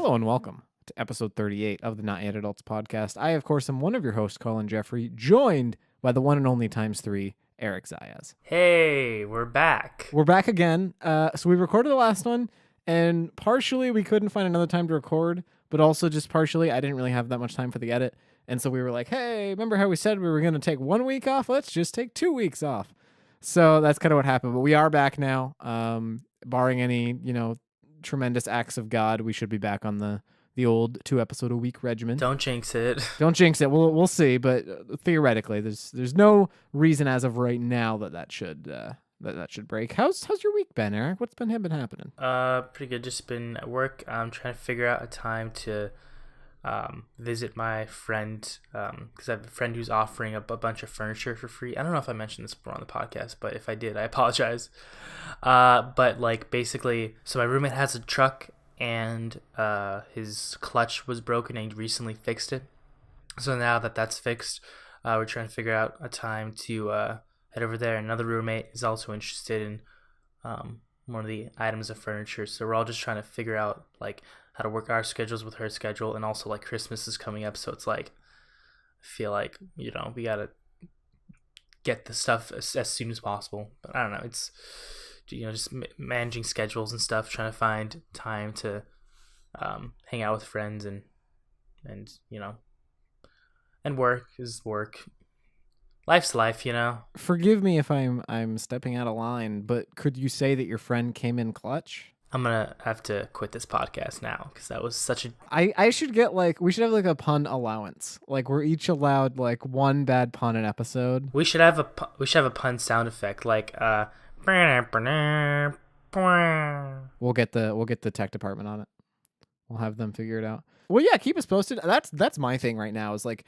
Hello and welcome to episode 38 of the Not Yet Adults podcast. I, of course, am one of your hosts, Collin Geffrey, joined by the one and only times three, Eric Zayas. Hey, we're back. We're back again. So we recorded the last one, and partially we couldn't find another time to record, but also just partially I didn't really have that much time for the edit. And so we were like, hey, remember how we said we were going to take 1 week off? Let's just take 2 weeks off. So that's kind of what happened. But we are back now. Barring any, tremendous acts of God, we should be back on the old 2 episode a week regimen. Don't jinx it. Don't jinx it. We'll see, but theoretically, there's no reason as of right now that should break. How's your week been, Eric? What's been happening? Pretty good. Just been at work. I'm trying to figure out a time to visit my friend because I have a friend who's offering up a bunch of furniture for free. I don't know if I mentioned this before on the podcast, but if I did, I apologize. But like basically, so my roommate has a truck and his clutch was broken and he recently fixed it. So now that that's fixed, we're trying to figure out a time to head over there. Another roommate is also interested in one of the items of furniture. So we're all just trying to figure out like how to work our schedules with her schedule, and also like Christmas is coming up, so it's like I feel like we gotta get the stuff as soon as possible. But I don't know, it's just managing schedules and stuff, trying to find time to hang out with friends and work is work. Life's life, Forgive me if I'm stepping out of line, but could you say that your friend came in clutch? I'm gonna have to quit this podcast now because that was such a. I should get we should have like a pun allowance. Like we're each allowed like one bad pun an episode. We should have a pun sound effect like We'll get the tech department on it. We'll have them figure it out. Well, yeah, keep us posted. That's my thing right now. Is like,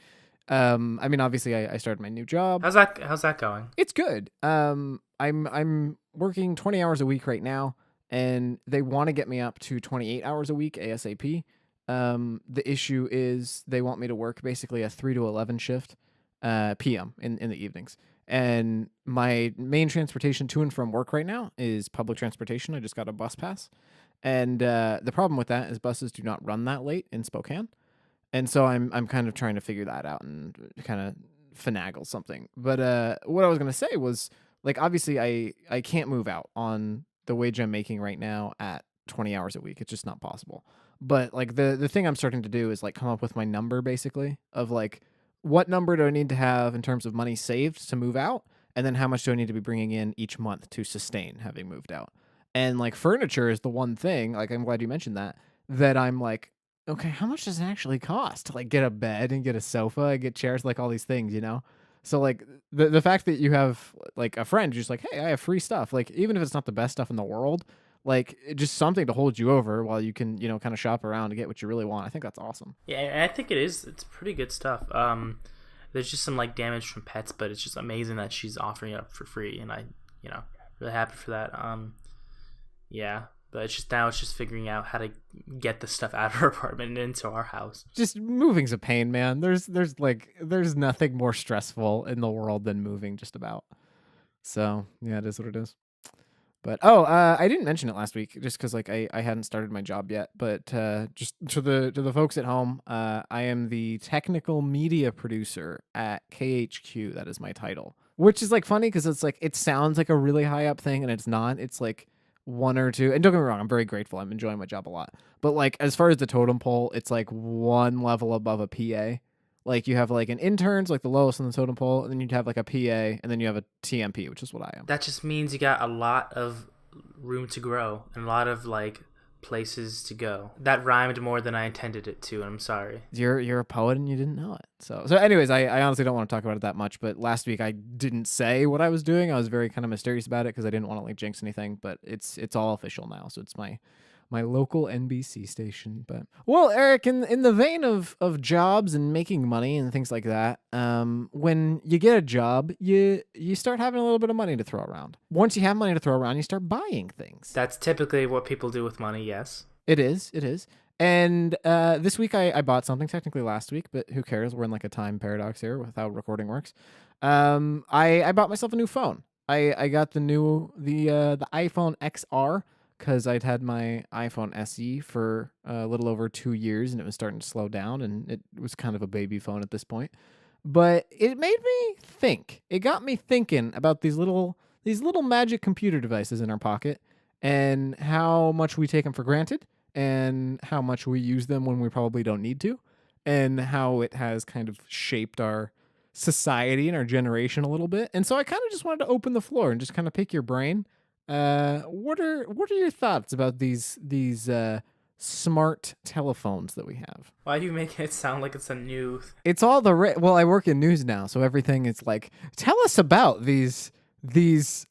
obviously I started my new job. How's that going? It's good. I'm working 20 hours a week right now, and they want to get me up to 28 hours a week ASAP. The issue is they want me to work basically a 3 to 11 shift, PM in the evenings. And my main transportation to and from work right now is public transportation. I just got a bus pass. And the problem with that is buses do not run that late in Spokane. And so I'm kind of trying to figure that out and kind of finagle something. But what I was going to say was, like, obviously I can't move out on the wage I'm making right now at 20 hours a week. It's just not possible. But like the thing I'm starting to do is like come up with my number basically of like, what number do I need to have in terms of money saved to move out? And then how much do I need to be bringing in each month to sustain having moved out? And like furniture is the one thing, like I'm glad you mentioned that I'm like, okay, how much does it actually cost to like get a bed and get a sofa and get chairs, like all these things, So like the fact that you have like a friend who's like, hey, I have free stuff. Like even if it's not the best stuff in the world, like just something to hold you over while you can, kind of shop around to get what you really want. I think that's awesome. Yeah, and I think it is. It's pretty good stuff. There's just some like damage from pets, but it's just amazing that she's offering it up for free, and I, really happy for that. Yeah, but it's just figuring out how to get the stuff out of her apartment and into our house. Just moving's a pain, man. There's nothing more stressful in the world than moving, just about. So yeah, it is what it is. But I didn't mention it last week just because like I hadn't started my job yet. But just to the folks at home, I am the technical media producer at KHQ. That is my title, which is like funny because it's like it sounds like a really high up thing and it's not. It's like one or two. And don't get me wrong, I'm very grateful. I'm enjoying my job a lot. But like as far as the totem pole, it's like one level above a PA. Like you have like an intern's like the lowest on the totem pole, and then you'd have like a PA, and then you have a TMP, which is what I am. That just means you got a lot of room to grow and a lot of like places to go. That rhymed more than I intended it to, and I'm sorry. You're a poet and you didn't know it. So anyways, I honestly don't want to talk about it that much, but last week I didn't say what I was doing. I was very kind of mysterious about it because I didn't want to like jinx anything, but it's all official now. So it's my local NBC station. But well, Eric, in the vein of jobs and making money and things like that, when you get a job, you start having a little bit of money to throw around. Once you have money to throw around, you start buying things. That's typically what people do with money, yes. It is. And this week I bought something, technically last week, but who cares? We're in like a time paradox here with how recording works. I bought myself a new phone. I got the iPhone XR. because I'd had my iPhone SE for a little over 2 years, and it was starting to slow down, and it was kind of a baby phone at this point. But it made me think. It got me thinking about these little magic computer devices in our pocket, and how much we take them for granted, and how much we use them when we probably don't need to, and how it has kind of shaped our society and our generation a little bit. And so I kind of just wanted to open the floor and just kind of pick your brain. What are your thoughts about these smart telephones that we have? Why do you make it sound like it's a new? It's all well, I work in news now, so everything is like, tell us about these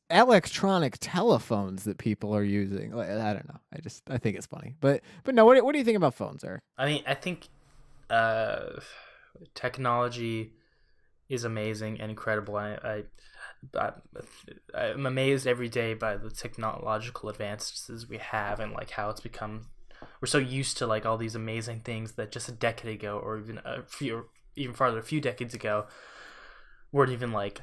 electronic telephones that people are using. Like, I don't know. I think it's funny. But no, what do you think about phones, Eric? I mean, I think technology is amazing and incredible. I'm amazed every day by the technological advances we have, and like how it's become. We're so used to like all these amazing things that just a decade ago, or even farther, a few decades ago, weren't even like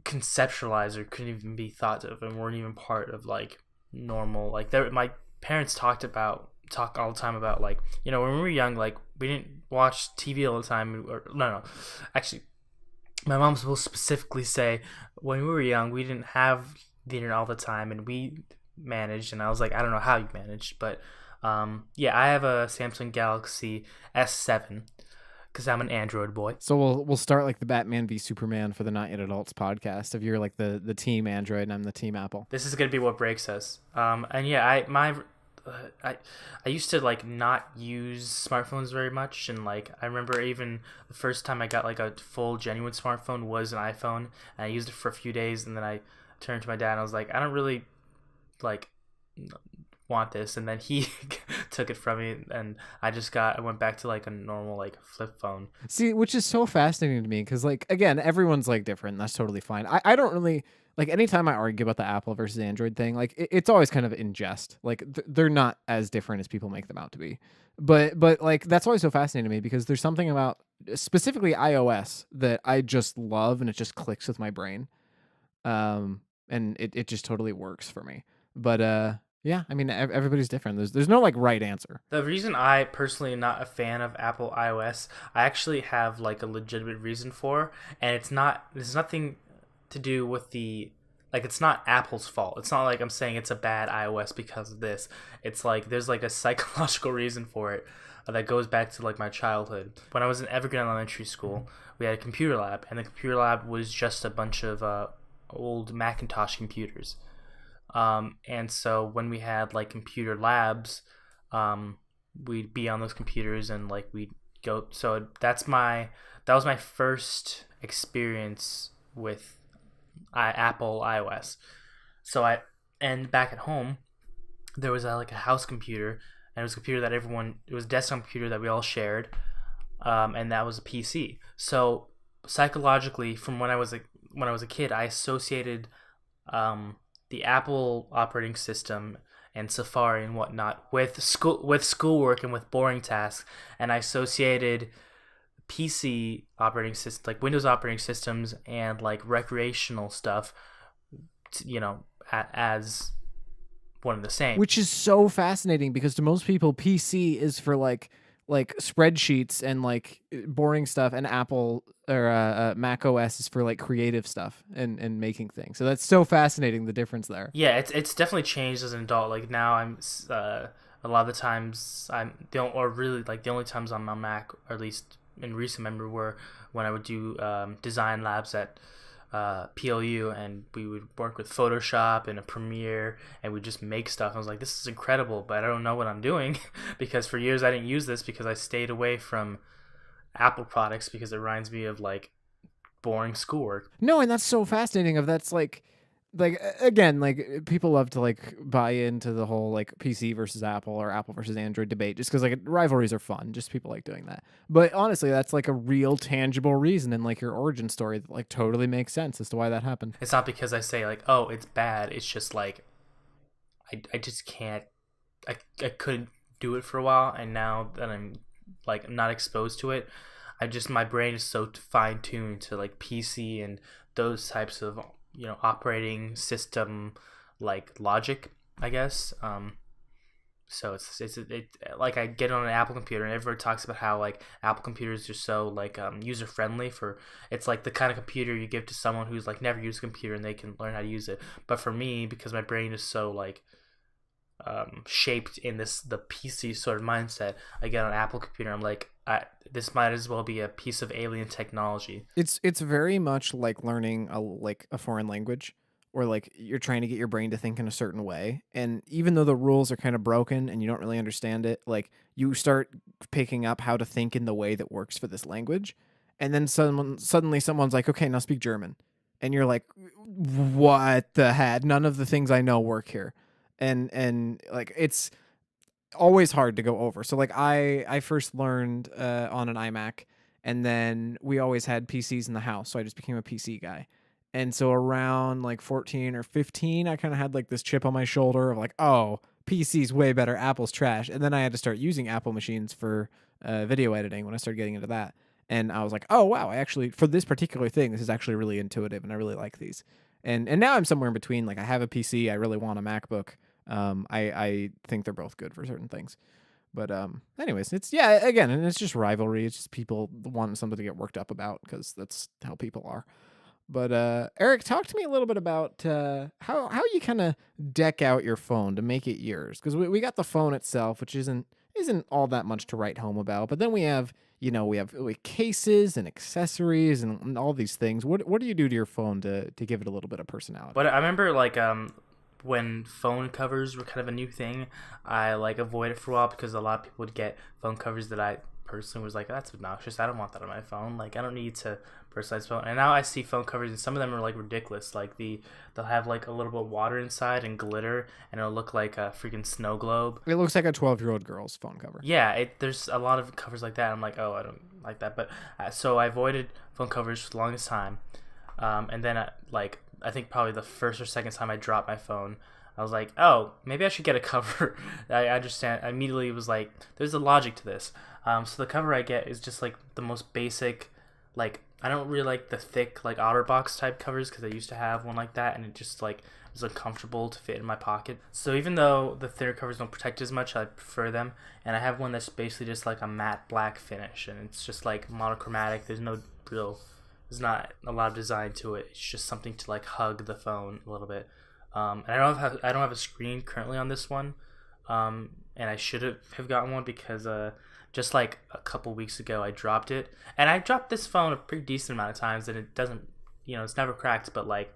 conceptualized or couldn't even be thought of, and weren't even part of like normal. Like my parents talk all the time about, like, when we were young, like we didn't watch TV all the time. Or no, actually, my mom will specifically say when we were young, we didn't have the internet all the time, and we managed. And I was like, I don't know how you managed, but yeah, I have a Samsung Galaxy S7 because I'm an Android boy. So we'll start like the Batman v Superman for the Not Yet Adults podcast. If you're like the team Android and I'm the team Apple. This is gonna be what breaks us. And yeah, I used to like not use smartphones very much, and like I remember even the first time I got like a full genuine smartphone was an iPhone, and I used it for a few days, and then I turned to my dad and I was like, I don't really like want this, and then he took it from me, and I went back to like a normal like flip phone. See, which is so fascinating to me, because like, again, everyone's like different, and that's totally fine. I don't really like, anytime I argue about the Apple versus Android thing, like it's always kind of in jest. Like they're not as different as people make them out to be. But like, that's always so fascinating to me, because there's something about specifically iOS that I just love, and it just clicks with my brain. And it just totally works for me. But yeah, I mean, everybody's different. There's no like right answer. The reason I personally am not a fan of Apple iOS, I actually have like a legitimate reason for, and there's nothing to do with it's not Apple's fault. It's not like I'm saying it's a bad iOS because of this. It's like there's like a psychological reason for it that goes back to like my childhood. When I was in Evergreen Elementary School, we had a computer lab, and the computer lab was just a bunch of old Macintosh computers. And so when we had like computer labs, we'd be on those computers, and like we'd go. So that was my first experience with Apple iOS. And back at home, there was like a house computer, and it was a computer that it was a desktop computer that we all shared, and that was a PC. So psychologically, from when I was a kid, I associated the Apple operating system and Safari and whatnot with schoolwork and with boring tasks, and I associated PC operating system, like Windows operating systems, and like recreational stuff, as one of the same. Which is so fascinating, because to most people, PC is for like spreadsheets and like boring stuff, and Apple or Mac OS is for like creative stuff and making things. So that's so fascinating, the difference there. Yeah, it's definitely changed as an adult. Like now I'm a lot of the times the only times I'm on Mac, or at least in recent memory, were when I would do design labs at PLU, and we would work with Photoshop and a Premiere, and we'd just make stuff. I was like, this is incredible, but I don't know what I'm doing because for years I didn't use this because I stayed away from Apple products because it reminds me of like boring schoolwork. No, and that's so fascinating. That's like again, like people love to like buy into the whole like PC versus Apple or Apple versus Android debate, just because like rivalries are fun. Just people like doing that. But honestly, that's like a real tangible reason in like your origin story that like totally makes sense as to why that happened. It's not because I say like, oh, it's bad. It's just like I just can't. I couldn't do it for a while, and now that I'm like not exposed to it, my brain is so fine tuned to like PC and those types of operating system like logic I guess. So like I get on an Apple computer and everybody talks about how like Apple computers are so like user friendly for it's like the kind of computer you give to someone who's like never used a computer and they can learn how to use it. But for me, because my brain is so like shaped in the PC sort of mindset, I get on an Apple computer. I'm like, this might as well be a piece of alien technology. It's very much like learning a foreign language, or like you're trying to get your brain to think in a certain way. And even though the rules are kind of broken and you don't really understand it, like you start picking up how to think in the way that works for this language. And then suddenly someone's like, okay, now speak German. And you're like, what the heck? None of the things I know work here. And like it's always hard to go over. So like I first learned on an iMac, and then we always had PCs in the house, so I just became a PC guy. And so around like 14 or 15, I kind of had like this chip on my shoulder of like, oh, PC's way better, Apple's trash. And then I had to start using Apple machines for video editing when I started getting into that. And I was like, oh wow, I actually for this particular thing, this is actually really intuitive, and I really like these. And now I'm somewhere in between. Like I have a PC, I really want a MacBook. I think they're both good for certain things. But anyways, it's yeah, again, and it's just rivalry. It's just people wanting something to get worked up about because that's how people are. But Eric, talk to me a little bit about how you kind of deck out your phone to make it yours. Because we got the phone itself, which isn't all that much to write home about. But then we have we have cases and accessories and all these things. What do you do to your phone to give it a little bit of personality? But I remember like when phone covers were kind of a new thing, I like avoided it for a while because a lot of people would get phone covers that I personally was like, that's obnoxious. I don't want that on my phone. Like I don't need to personalize phone. And now I see phone covers and some of them are like ridiculous. Like they'll have like a little bit of water inside and glitter and it'll look like a freaking snow globe. It looks like a 12-year-old girl's phone cover. Yeah, there's a lot of covers like that. I'm like, oh, I don't like that. But so I avoided phone covers for the longest time. And then I think probably the first or second time I dropped my phone, I was like, oh, maybe I should get a cover. I understand. I immediately was like, there's a logic to this. So the cover I get is just like the most basic, like I don't really like the thick like OtterBox type covers because I used to have one like that and it just like was uncomfortable to fit in my pocket. So even though the thinner covers don't protect as much, I prefer them. And I have one that's basically just like a matte black finish and it's just like monochromatic. There's not a lot of design to it. It's just something to like hug the phone a little bit. And I don't have a screen currently on this one. And I should have gotten one because just like a couple weeks ago I dropped it. And I dropped this phone a pretty decent amount of times and it doesn't, it's never cracked, but like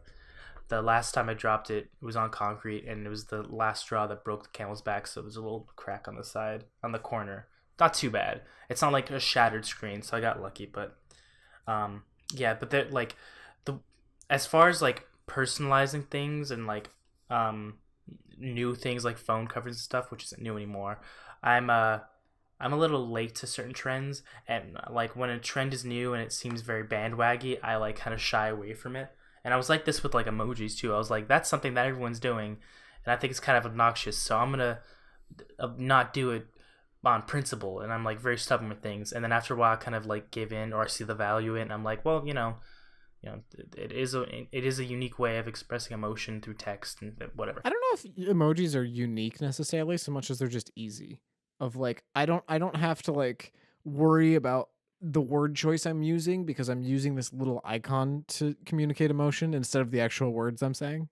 the last time I dropped it, it was on concrete and it was the last straw that broke the camel's back, so there's a little crack on the side, on the corner. Not too bad. It's not like a shattered screen, so I got lucky, but yeah, but they're like as far as like personalizing things and like new things like phone covers and stuff, which isn't new anymore. I'm a little late to certain trends, and like when a trend is new and it seems very bandwaggy, I like kind of shy away from it. And I was like this with like emojis too. I was like, that's something that everyone's doing, and I think it's kind of obnoxious, so I'm gonna not do it on principle. And I'm like very stubborn with things, and then after a while I kind of like give in, or I see the value in it, and I'm like, well, it is a unique way of expressing emotion through text and whatever. I don't know if emojis are unique necessarily so much as they're just easy. Of like I don't have to like worry about the word choice I'm using because I'm using this little icon to communicate emotion instead of the actual words I'm saying.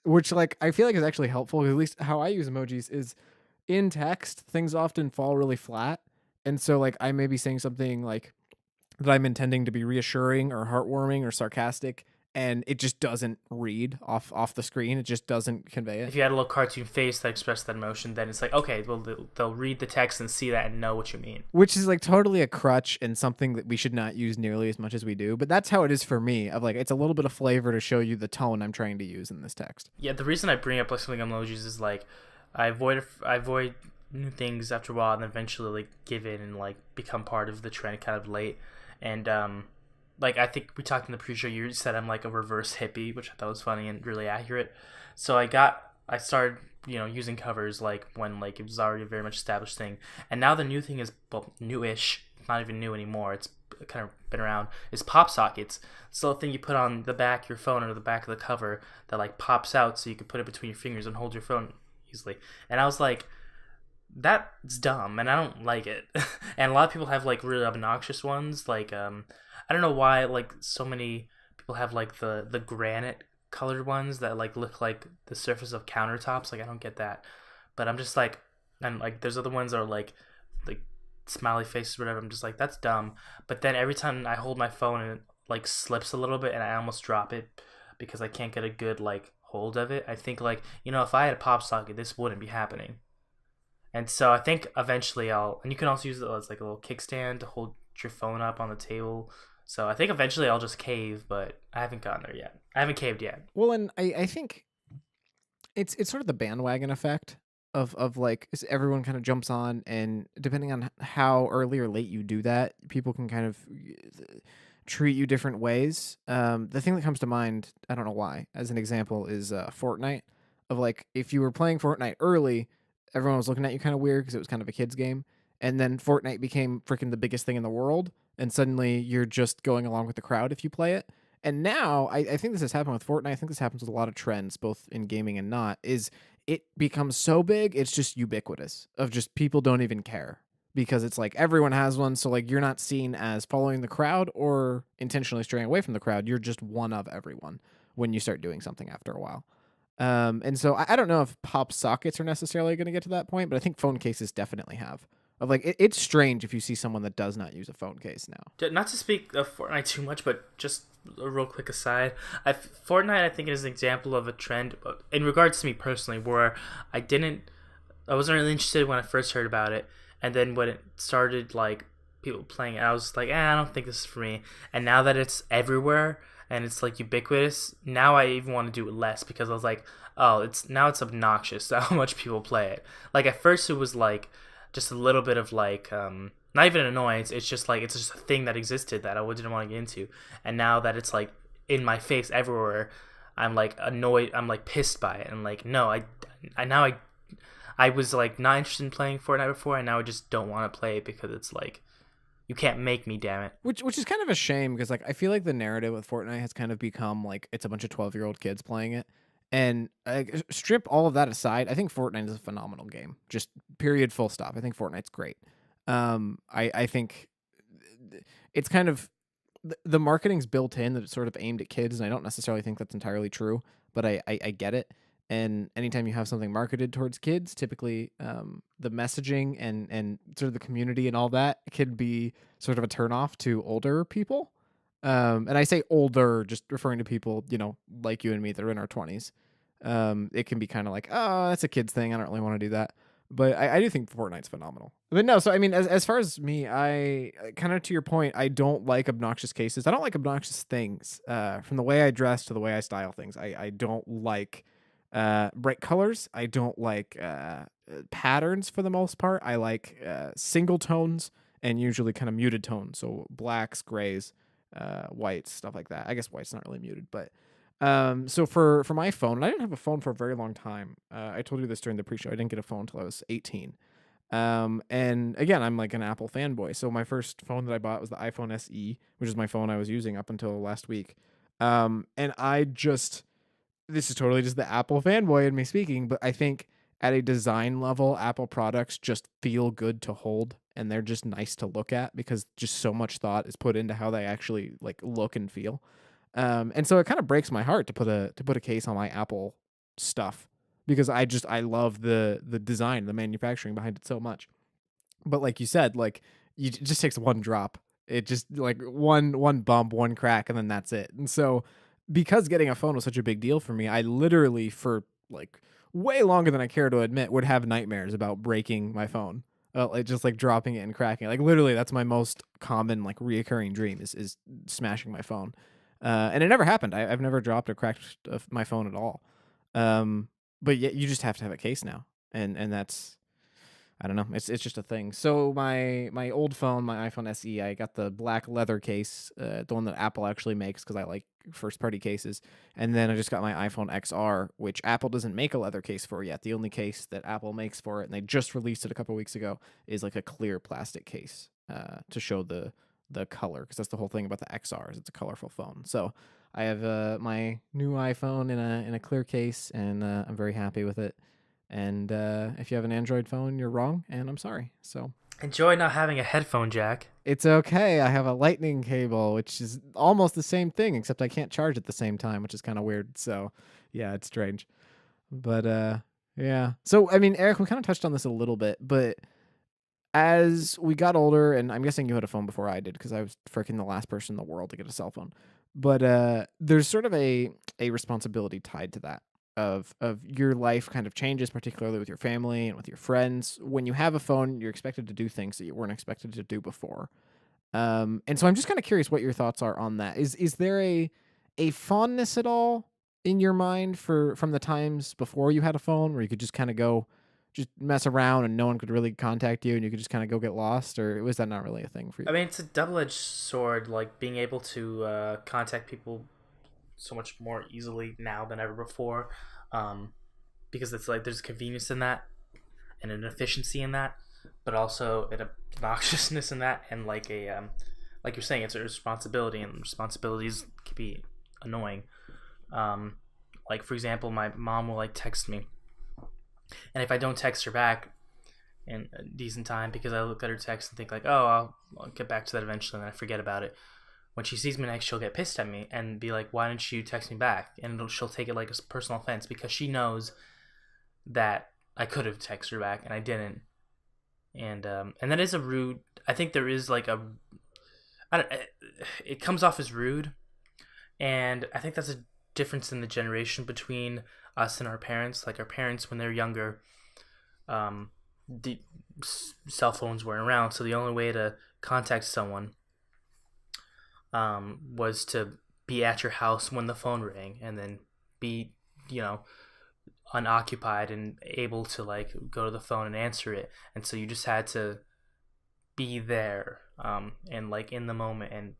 Which like I feel like is actually helpful. At least how I use emojis is in text, things often fall really flat. And so like I may be saying something like that I'm intending to be reassuring or heartwarming or sarcastic, and it just doesn't read off the screen. It just doesn't convey it. If you had a little cartoon face that expressed that emotion, then it's like, okay, well, they'll read the text and see that and know what you mean. Which is like totally a crutch and something that we should not use nearly as much as we do. But that's how it is for me. Of like, it's a little bit of flavor to show you the tone I'm trying to use in this text. Yeah, the reason I bring up like something emojis is like, I avoid new things after a while, and then eventually like give in and like become part of the trend kind of late. And like I think we talked in the pre-show, you said I'm like a reverse hippie, which I thought was funny and really accurate. So I started using covers like when like it was already a very much established thing, and now the new thing is, well, newish, not even new anymore. kind of been around is pop sockets. It's the little thing you put on the back of your phone or the back of the cover that like pops out so you can put it between your fingers and hold your phone easily. And I was like, that's dumb and I don't like it. And a lot of people have like really obnoxious ones. Like I don't know why like so many people have like the granite colored ones that like look like the surface of countertops. Like I don't get that. But I'm just like, and like there's other ones that are like smiley faces or whatever. I'm just like, that's dumb. But then every time I hold my phone and it like slips a little bit and I almost drop it because I can't get a good like hold of it, I think like, if I had a pop socket, this wouldn't be happening. And so I think eventually and you can also use it as like a little kickstand to hold your phone up on the table. So I think eventually I'll just cave, but I haven't gotten there yet. I haven't caved yet. Well, and I think it's sort of the bandwagon effect of like everyone kind of jumps on, and depending on how early or late you do that, people can kind of treat you different ways. The thing that comes to mind, I don't know why, as an example, is Fortnite. Of like, if you were playing Fortnite early, everyone was looking at you kind of weird because it was kind of a kid's game. And then Fortnite became freaking the biggest thing in the world. And suddenly you're just going along with the crowd if you play it. And now I think this has happened with Fortnite. I think this happens with a lot of trends, both in gaming and not, is it becomes so big, it's just ubiquitous of just people don't even care because it's like everyone has one. So like you're not seen as following the crowd or intentionally straying away from the crowd. You're just one of everyone when you start doing something after a while. And so I don't know if pop sockets are necessarily going to get to that point, but I think phone cases definitely have. Of like, it's strange if you see someone that does not use a phone case now. Not to speak of Fortnite too much, but just a real quick aside, Fortnite I think is an example of a trend in regards to me personally, where I wasn't really interested when I first heard about it, and then when it started like people playing it, I was like, I don't think this is for me. And now that it's everywhere and it's like ubiquitous, now I even want to do it less because I was like, oh, it's obnoxious how much people play it. Like at first it was like just a little bit of like not even an annoyance, it's just like it's just a thing that existed that I didn't want to get into. And now that it's like in my face everywhere, I'm like annoyed, I'm like pissed by it. And like, no, I was like not interested in playing Fortnite before, and now I just don't want to play it because it's like, you can't make me, damn it. Which is kind of a shame because like I feel like the narrative with Fortnite has kind of become like it's a bunch of 12-year-old kids playing it. And strip all of that aside, I think Fortnite is a phenomenal game. Just period, full stop. I think Fortnite's great. I think it's kind of the marketing's built in that it's sort of aimed at kids, and I don't necessarily think that's entirely true, but I get it. And anytime you have something marketed towards kids, typically the messaging and sort of the community and all that could be sort of a turnoff to older people. And I say older, just referring to people, like you and me that are in our 20s. It can be kind of like, oh, that's a kid's thing. I don't really want to do that. But I do think Fortnite's phenomenal. But no, so I mean, as far as me, I kind of to your point, I don't like obnoxious cases. I don't like obnoxious things. From the way I dress to the way I style things, I don't like bright colors. I don't like patterns for the most part. I like single tones and usually kind of muted tones. So blacks, grays, whites, stuff like that. I guess white's not really muted, but so for my phone, and I didn't have a phone for a very long time. I told you this during the pre-show. I didn't get a phone until I was 18. And again, I'm like an Apple fanboy. So my first phone that I bought was the iPhone SE, which is my phone I was using up until last week. And this is totally just the Apple fanboy in me speaking, but I think at a design level, Apple products just feel good to hold, and they're just nice to look at because just so much thought is put into how they actually like look and feel. And so it kind of breaks my heart to put a case on my Apple stuff because I love the design, the manufacturing behind it so much. But like you said, like it just takes one drop. It just like one bump, one crack, and then that's it. And so because getting a phone was such a big deal for me, I literally for like way longer than I care to admit would have nightmares about breaking my phone. Like just like dropping it and cracking it. Like literally that's my most common like reoccurring dream is smashing my phone. And it never happened. I've never dropped or cracked my phone at all. But yet you just have to have a case now, and that's I don't know. It's just a thing. So my old phone, my iPhone SE, I got the black leather case, the one that Apple actually makes because I like first party cases. And then I just got my iPhone XR, which Apple doesn't make a leather case for yet. The only case that Apple makes for it, and they just released it a couple weeks ago, is like a clear plastic case to show the the color, because that's the whole thing about the XR is it's a colorful phone. So I have my new iPhone in a clear case, and I'm very happy with it. And if you have an Android phone, you're wrong, and I'm sorry. So Enjoy not having a headphone jack. it's okay. I have a lightning cable, which is almost the same thing, except I can't charge at the same time, which is kind of weird. So yeah, it's strange. But yeah. So I mean, Eric, we kind of touched on this a little bit, but as we got older, and I'm guessing you had a phone before I did because I was freaking the last person in the world to get a cell phone. But there's sort of a responsibility tied to that of your life kind of changes, particularly with your family and with your friends. When you have a phone, you're expected to do things that you weren't expected to do before. And so I'm just kind of curious what your thoughts are on that. Is there a fondness at all in your mind for from the times before you had a phone where you could just kind of go just mess around and no one could really contact you and you could just kind of go get lost, or was that not really a thing for you? I mean, it's a double-edged sword, like being able to contact people so much more easily now than ever before, because it's like there's convenience in that and an efficiency in that, but also an obnoxiousness in that, and like a like you're saying, it's a responsibility, and responsibilities can be annoying. Like for example, my mom will like text me, and if I don't text her back in a decent time, because I look at her text and think like, oh, I'll get back to that eventually, and I forget about it. When she sees me next, she'll get pissed at me and be like, why didn't you text me back? And she'll take it like a personal offense because she knows that I could have texted her back and I didn't. And that is a rude. I think there is like it comes off as rude, and I think that's a difference in the generation between us and our parents. Like our parents, when they're younger, the cell phones weren't around, so the only way to contact someone was to be at your house when the phone rang, and then be, unoccupied and able to like go to the phone and answer it. And so you just had to be there, and like in the moment and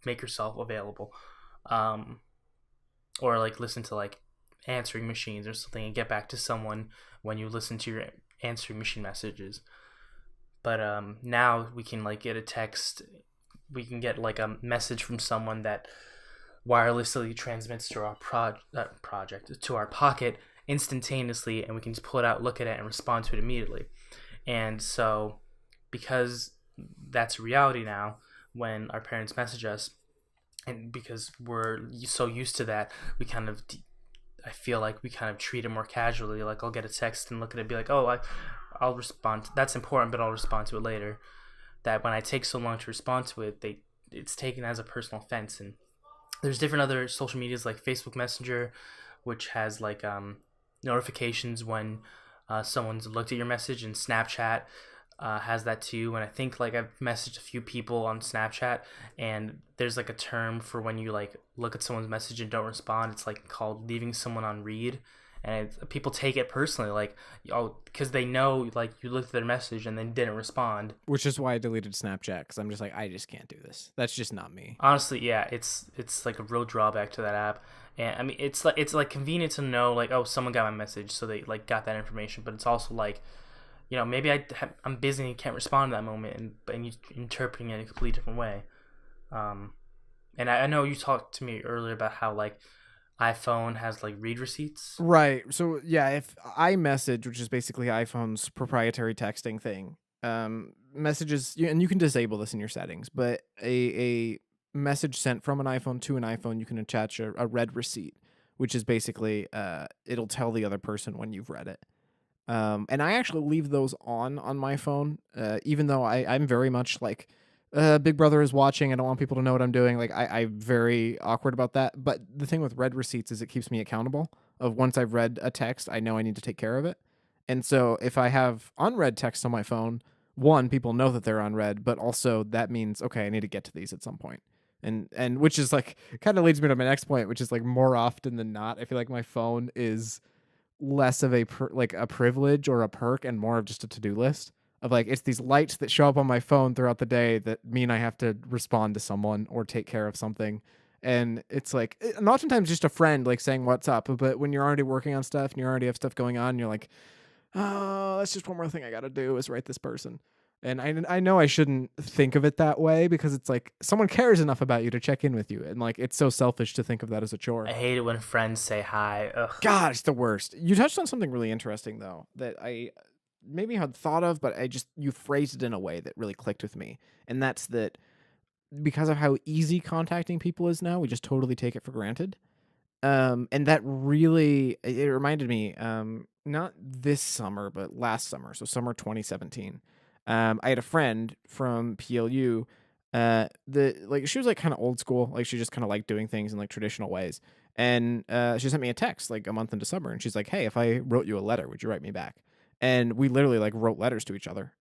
make yourself available, or like listen to like answering machines or something and get back to someone when you listen to your answering machine messages. But now we can like get a text, we can get like a message from someone that wirelessly transmits to our project to our pocket instantaneously, and we can just pull it out, look at it, and respond to it immediately. And so because that's reality now, when our parents message us, and because we're so used to that, we kind of I feel like we kind of treat it more casually. Like I'll get a text and look at it and be like, oh, I'll respond. That's important, but I'll respond to it later. That when I take so long to respond to it, it's taken as a personal offense. And there's different other social medias like Facebook Messenger, which has like notifications when someone's looked at your message, and Snapchat has that too. And I think like I've messaged a few people on Snapchat, and there's like a term for when you like look at someone's message and don't respond. It's like called leaving someone on read, and people take it personally, like because they know like you looked at their message and then didn't respond. Which is why I deleted Snapchat, because I'm just like, I just can't do this. That's just not me. Honestly, yeah, it's like a real drawback to that app. And I mean, it's like convenient to know like, oh, someone got my message, so they like got that information. But it's also like, maybe I'm busy and can't respond to that moment, and you interpreting it in a completely different way. And I know you talked to me earlier about how like iPhone has like read receipts. Right. So yeah, if iMessage, which is basically iPhone's proprietary texting thing, messages, and you can disable this in your settings, but a message sent from an iPhone to an iPhone, you can attach a read receipt, which is basically it'll tell the other person when you've read it. And I actually leave those on my phone, even though I'm very much like, Big Brother is watching. I don't want people to know what I'm doing. Like I'm very awkward about that. But the thing with read receipts is it keeps me accountable. Of once I've read a text, I know I need to take care of it. And so if I have unread text on my phone, one, people know that they're unread, but also that means, okay, I need to get to these at some point. And which is like kind of leads me to my next point, which is like more often than not, I feel like my phone is less of a privilege or a perk and more of just a to-do list. Of like, it's these lights that show up on my phone throughout the day that mean I have to respond to someone or take care of something. And it's like, and oftentimes just a friend like saying what's up. But when you're already working on stuff and you already have stuff going on, you're like, oh, that's just one more thing I got to do is write this person. And I know I shouldn't think of it that way because it's like someone cares enough about you to check in with you, and like it's so selfish to think of that as a I chore. hate it when friends say hi. Ugh. God, it's the worst. You touched on something really interesting though that I maybe had thought of, but I just you phrased it in a way that really clicked with me, and that's that because of how easy contacting people is now, we just totally take it for granted. And that really it reminded me, not this summer, but last summer, so summer 2017. I had a friend from PLU, the like she was like kind of old school, like she just kind of liked doing things in like traditional ways. And she sent me a text like a month into summer, and she's like, "Hey, if I wrote you a letter, would you write me back?" And we literally like wrote letters to each other.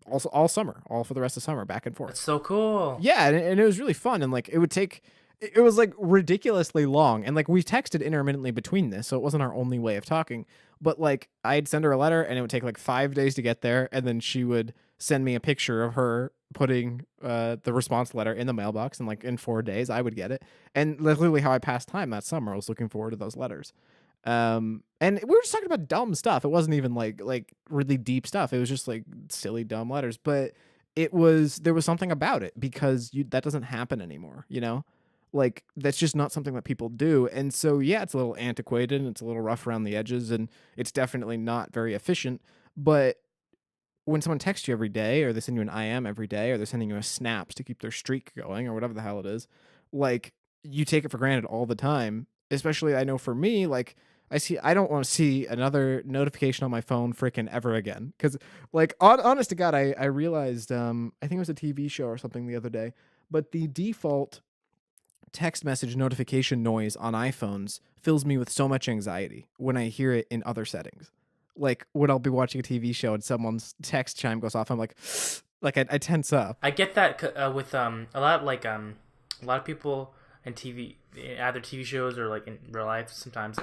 Also all summer, all for the rest of summer, back and forth. That's so cool. Yeah, and it was really fun, and, like, it was, like, ridiculously long, and, like, we texted intermittently between this, so it wasn't our only way of talking, but, like, I'd send her a letter, and it would take, like, 5 days to get there, and then she would send me a picture of her putting, the response letter in the mailbox, and, like, in 4 days, I would get it, and literally how I passed time that summer, I was looking forward to those letters. And we were just talking about dumb stuff. It wasn't even like really deep stuff. It was just like silly dumb letters, but there was something about it because that doesn't happen anymore, you know? Like that's just not something that people do. And so yeah, it's a little antiquated and it's a little rough around the edges and it's definitely not very efficient, but when someone texts you every day or they send you an IM every day or they're sending you a snaps to keep their streak going or whatever the hell it is, like you take it for granted all the time. Especially I know for me, like I don't want to see another notification on my phone freaking ever again. Cause like honest to God, I realized I think it was a TV show or something the other day, but the default text message notification noise on iPhones fills me with so much anxiety when I hear it in other settings. Like when I'll be watching a TV show and someone's text chime goes off, I'm like, like I tense up. I get that with a lot of people in TV, either TV shows or like in real life, sometimes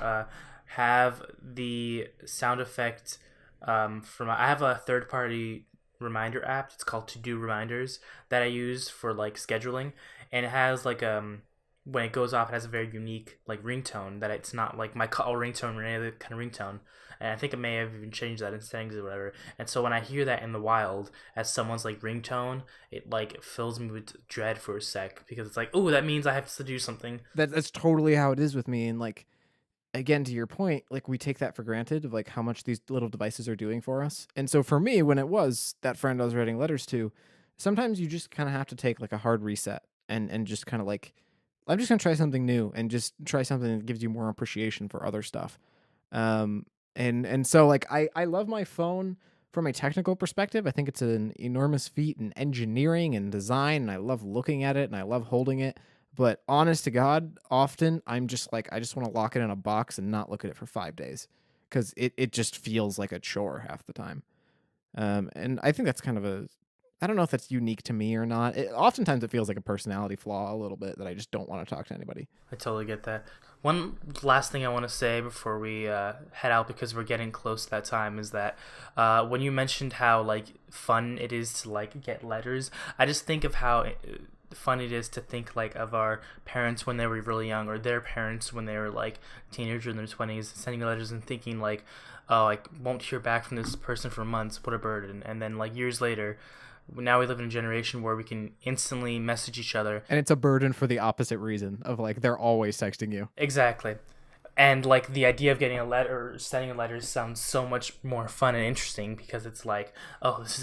have the sound effect from. I have a third party reminder app. It's called To Do Reminders that I use for like scheduling, and it has like when it goes off, it has a very unique like ringtone that it's not like my call ringtone or any other kind of ringtone. And I think it may have even changed that in settings or whatever. And so when I hear that in the wild as someone's like ringtone, it like fills me with dread for a sec because it's like, oh, that means I have to do something. That's totally how it is with me. And like again, to your point, like we take that for granted of like how much these little devices are doing for us. And so for me, when it was that friend I was writing letters to, sometimes you just kind of have to take like a hard reset and just kind of like I'm just gonna try something new and just try something that gives you more appreciation for other stuff. Um, and so like I love my phone from a technical perspective. I think it's an enormous feat in engineering and design, and I love looking at it and I love holding it. But honest to God, often I'm just like I just want to lock it in a box and not look at it for 5 days because it just feels like a chore half the time. And I think that's kind of a I don't know if that's unique to me or not. Oftentimes it feels like a personality flaw a little bit that I just don't want to talk to anybody. I totally get that. One last thing I want to say before we head out because we're getting close to that time is that when you mentioned how like fun it is to like get letters, I just think of how fun it is to think like of our parents when they were really young or their parents when they were like teenagers in their 20s sending letters and thinking like, oh, I won't hear back from this person for months, what a burden. And then like years later, now we live in a generation where we can instantly message each other. And it's a burden for the opposite reason of like they're always texting you. Exactly. And like the idea of getting a letter or sending a letter sounds so much more fun and interesting because it's like, oh, this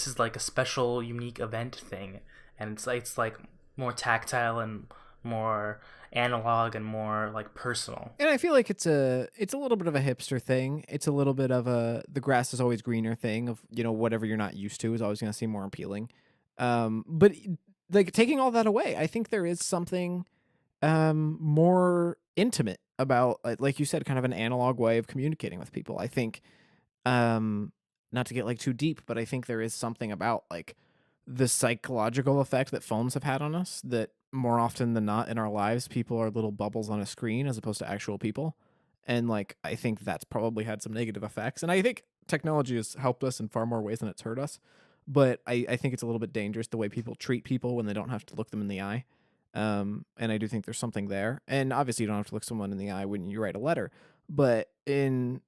is like a special unique event thing, and it's like more tactile and more analog and more like personal. And I feel like it's a little bit of a hipster thing. It's a little bit of a the grass is always greener thing of, you know, whatever you're not used to is always going to seem more appealing. But like taking all that away, I think there is something more intimate about like you said kind of an analog way of communicating with people. I think um not to get like too deep, but I think there is something about like the psychological effect that phones have had on us that more often than not in our lives people are little bubbles on a screen as opposed to actual people. And like I think that's probably had some negative effects, and I think technology has helped us in far more ways than it's hurt us, but I think it's a little bit dangerous the way people treat people when they don't have to look them in the eye. And I do think there's something there, and obviously you don't have to look someone in the eye when you write a letter, but in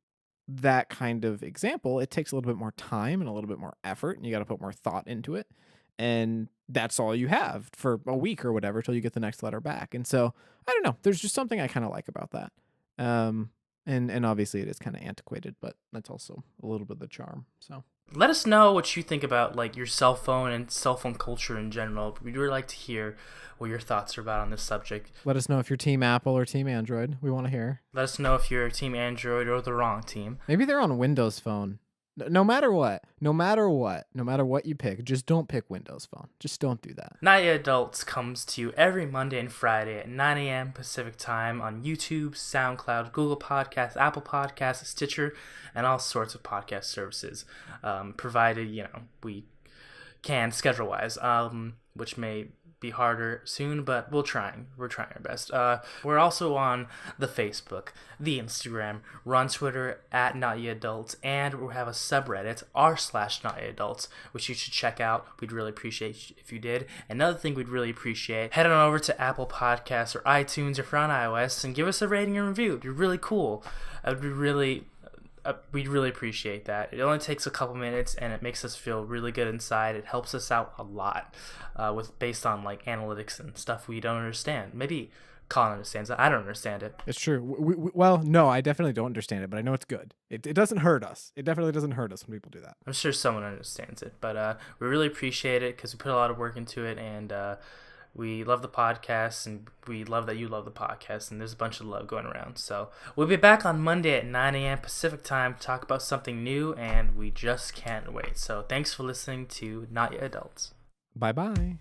that kind of example, it takes a little bit more time and a little bit more effort, and you got to put more thought into it. And that's all you have for a week or whatever till you get the next letter back. And so I don't know. There's just something I kind of like about that. Um, and obviously it is kind of antiquated, but that's also a little bit of the charm. So Let us know what you think about like your cell phone and cell phone culture in general. We'd really like to hear what your thoughts are about on this subject. let us know if you're Team Apple or Team Android. We want to hear. Let us know if you're Team Android or the wrong team. Maybe they're on Windows Phone. No matter what, no matter what you pick, just don't pick Windows Phone. Just don't do that. Not Yet Adults comes to you every Monday and Friday at 9 a.m. Pacific Time on YouTube, SoundCloud, Google Podcasts, Apple Podcasts, Stitcher, and all sorts of podcast services, provided, we can schedule-wise, which may be harder soon, but we're trying our best. We're also on the Facebook, the Instagram, we're on Twitter at Not Yet Adults, and we have a subreddit r/Not Yet Adults, which you should check out. We'd really appreciate if you did. Another thing we'd really appreciate, head on over to Apple Podcasts or iTunes if you're on iOS and give us a rating and review. It'd be really cool. We'd really appreciate that. It only takes a couple minutes and it makes us feel really good inside. It helps us out a lot based on like analytics and stuff we don't understand. Maybe Colin understands it. I don't understand it. It's true. Well, no, I definitely don't understand it, but I know it's good. It doesn't hurt us. It definitely doesn't hurt us when people do that. I'm sure someone understands it, but we really appreciate it because we put a lot of work into it, and we love the podcast, and we love that you love the podcast, and there's a bunch of love going around. So we'll be back on Monday at 9 a.m. Pacific Time to talk about something new, and we just can't wait. So thanks for listening to Not Yet Adults. Bye-bye.